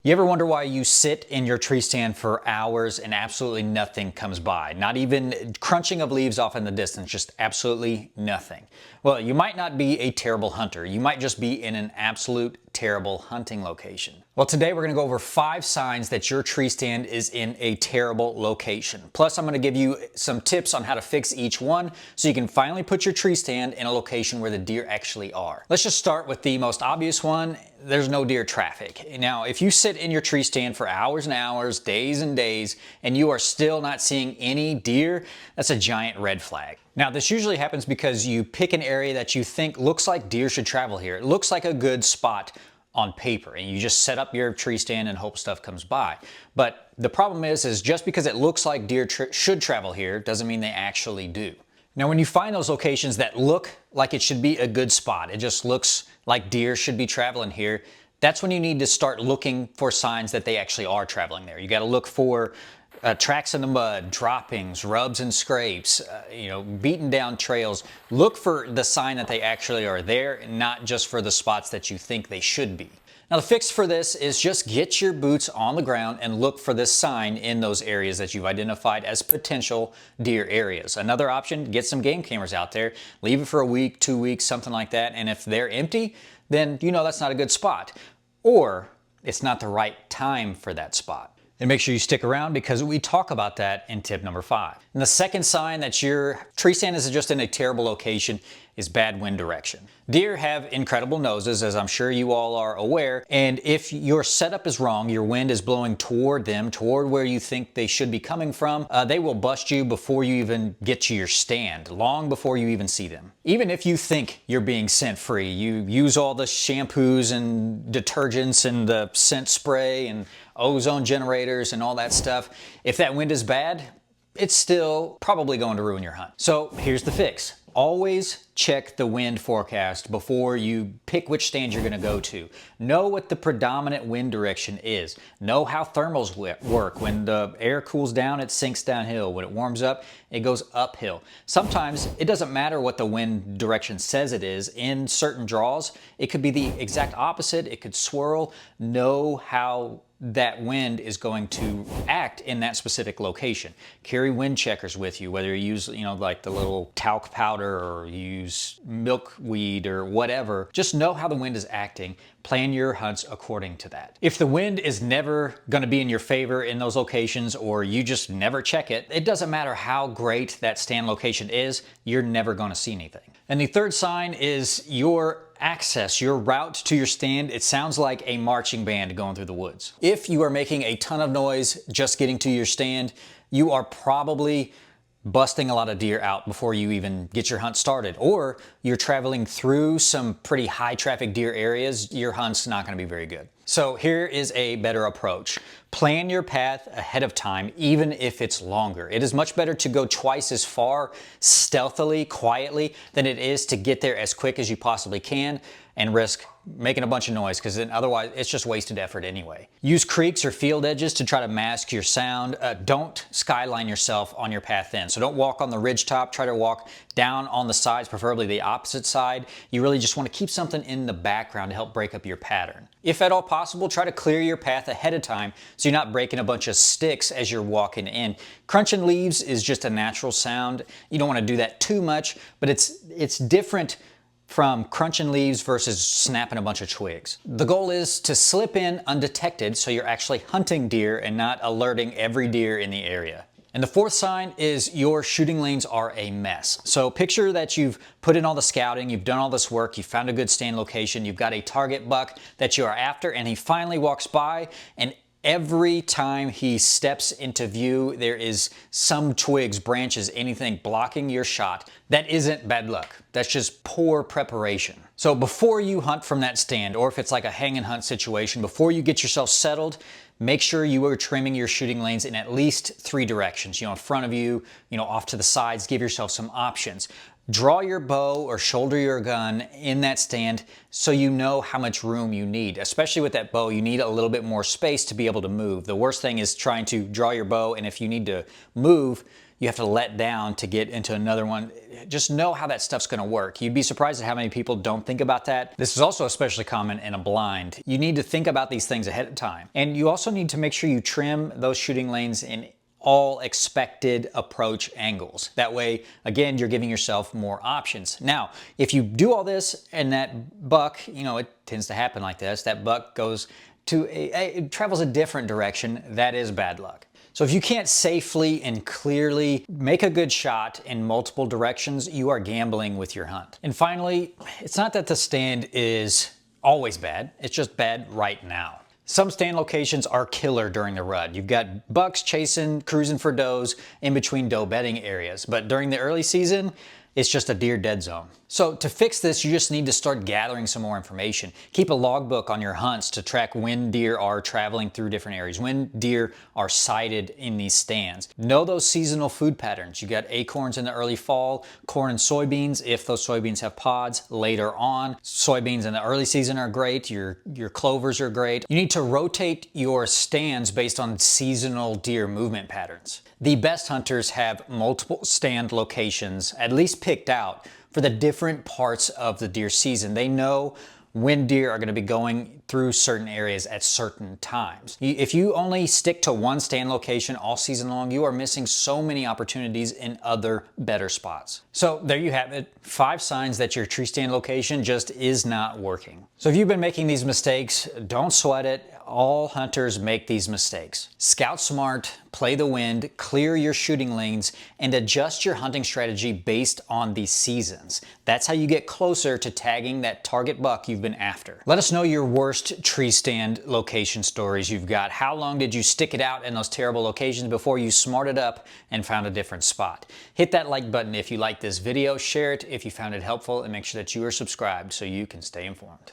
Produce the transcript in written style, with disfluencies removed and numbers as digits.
You ever wonder why you sit in your tree stand for hours and absolutely nothing comes by? Not even crunching of leaves off in the distance, just absolutely nothing. Well, you might not be a terrible hunter. You might just be in an absolute terrible hunting location. Well, today we're going to go over 5 signs that your tree stand is in a terrible location. Plus, I'm going to give you some tips on how to fix each one so you can finally put your tree stand in a location where the deer actually are. Let's just start with the most obvious one. There's no deer traffic. Now, if you sit in your tree stand for hours and hours, days and days, and you are still not seeing any deer, that's a giant red flag. Now, this usually happens because you pick an area that you think looks like deer should travel here. It looks like a good spot on paper, and you just set up your tree stand and hope stuff comes by. But the problem is just because it looks like deer should travel here doesn't mean they actually do. Now, when you find those locations that look like it should be a good spot, it just looks like deer should be traveling here, that's when you need to start looking for signs that they actually are traveling there. You got to look for tracks in the mud, droppings, rubs and scrapes, beaten down trails. Look for the sign that they actually are there, not just for the spots that you think they should be. Now, the fix for this is just get your boots on the ground and look for this sign in those areas that you've identified as potential deer areas. Another option, get some game cameras out there, leave it for a week, 2 weeks, something like that, and if they're empty, then you know that's not a good spot. Or it's not the right time for that spot. And make sure you stick around because we talk about that in tip number 5. And the second sign that your tree stand is just in a terrible location is bad wind direction. Deer have incredible noses, as I'm sure you all are aware, and if your setup is wrong, your wind is blowing toward them, toward where you think they should be coming from, they will bust you before you even get to your stand, long before you even see them. Even if you think you're being scent free, you use all the shampoos and detergents and the scent spray and ozone generators and all that stuff, if that wind is bad, it's still probably going to ruin your hunt. So here's the fix. Always check the wind forecast before you pick which stand you're going to go to. Know what the predominant wind direction is. Know how thermals work. When the air cools down, it sinks downhill. When it warms up, it goes uphill. Sometimes it doesn't matter what the wind direction says it is. In certain draws, it could be the exact opposite. It could swirl. Know how that wind is going to act in that specific location. Carry wind checkers with you, whether you use, like the little talc powder or you use milkweed or whatever. Just know how the wind is acting. Plan your hunts according to that. If the wind is never going to be in your favor in those locations or you just never check it, it doesn't matter how great that stand location is, you're never going to see anything. And the third sign is your access, your route to your stand. It sounds like a marching band going through the woods. If you are making a ton of noise just getting to your stand, you are probably busting a lot of deer out before you even get your hunt started, or you're traveling through some pretty high traffic deer areas, your hunt's not going to be very good. So here is a better approach. Plan your path ahead of time, even if it's longer. It is much better to go twice as far stealthily, quietly, than it is to get there as quick as you possibly can and risk making a bunch of noise, because then otherwise it's just wasted effort anyway. Use creeks or field edges to try to mask your sound. Don't skyline yourself on your path in. So don't walk on the ridge top. Try to walk down on the sides, preferably the opposite side. You really just want to keep something in the background to help break up your pattern. If at all possible, try to clear your path ahead of time so you're not breaking a bunch of sticks as you're walking in. Crunching leaves is just a natural sound. You don't want to do that too much, but it's different from crunching leaves versus snapping a bunch of twigs. The goal is to slip in undetected so you're actually hunting deer and not alerting every deer in the area. And the fourth sign is your shooting lanes are a mess. So picture that you've put in all the scouting, you've done all this work, you found a good stand location, you've got a target buck that you are after, and he finally walks by, and every time he steps into view, there is some twigs, branches, anything blocking your shot. That isn't bad luck. That's just poor preparation. So before you hunt from that stand, or if it's like a hang and hunt situation, before you get yourself settled, make sure you are trimming your shooting lanes in at least 3 directions. In front of you, off to the sides, give yourself some options. Draw your bow or shoulder your gun in that stand so you know how much room you need. Especially with that bow, you need a little bit more space to be able to move. The worst thing is trying to draw your bow, and if you need to move, you have to let down to get into another one. Just know how that stuff's going to work. You'd be surprised at how many people don't think about that. This is also especially common in a blind. You need to think about these things ahead of time. And you also need to make sure you trim those shooting lanes in all expected approach angles. That way, again, you're giving yourself more options. Now, if you do all this and that buck, it tends to happen like this, that buck goes to it travels a different direction, that is bad luck. So if you can't safely and clearly make a good shot in multiple directions, you are gambling with your hunt. And finally, it's not that the stand is always bad, it's just bad right now. Some stand locations are killer during the rut. You've got bucks chasing, cruising for does in between doe bedding areas. But during the early season, it's just a deer dead zone. So to fix this, you just need to start gathering some more information. Keep a logbook on your hunts to track when deer are traveling through different areas, when deer are sighted in these stands. Know those seasonal food patterns. You got acorns in the early fall, corn and soybeans, if those soybeans have pods later on. Soybeans in the early season are great. Your clovers are great. You need to rotate your stands based on seasonal deer movement patterns. The best hunters have multiple stand locations, at least picked out, for the different parts of the deer season. They know when deer are going to be going through certain areas at certain times. If you only stick to one stand location all season long, you are missing so many opportunities in other better spots. So there you have it, 5 signs that your tree stand location just is not working. So if you've been making these mistakes, don't sweat it. All hunters make these mistakes. Scout smart, play the wind, clear your shooting lanes, and adjust your hunting strategy based on the seasons. That's how you get closer to tagging that target buck you've been after. Let us know your worst tree stand location stories you've got. How long did you stick it out in those terrible locations before you smarted up and found a different spot? Hit that like button if you like this video, share it if you found it helpful, and make sure that you are subscribed so you can stay informed.